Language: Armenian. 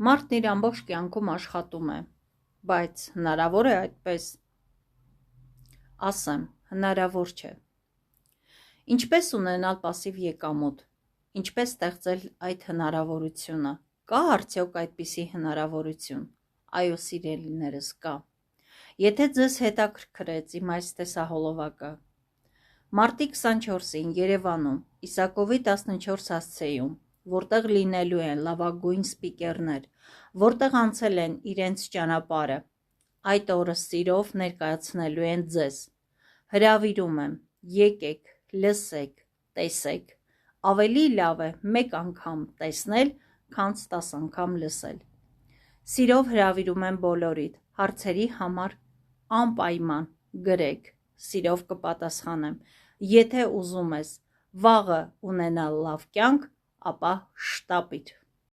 Մարդն իր ամբողջ կյանքում աշխատում է, բայց հնարավոր է այդպես։ Ասեմ, հնարավոր չէ։ Ինչպես ունենալ պասիվ եկամուտ, ինչպես ստեղծել այդ հնարավորությունը, կա արդյոք այդպիսի հնարավորություն, այո սիրելիներս կա։ Եթե ձեզ հետաքրքրեց իմ այս տեսահոլովակը, մարտի 24-ին Երևանում, Իսակովի 14 հասցեում, որտեղ լինելու են լավագույն սպիկերներ, որտեղ անցել են իրենց ճանապարհը, այդ օրը սիրով ներկայացնելու են ձեզ։ Հրավիրում եմ, եկեք, լսեք, տեսեք, ավելի լավ է մեկ անգամ տեսնել, քան 10 անգամ լսել։ Սիրով հրավիրում եմ բոլորիդ, հարցերի համար անպայման գրեք, սիրով կպատասխանեմ։ Եթե ուզում ես վաղը ունենալ լավ կյանք, ապա շտապիր։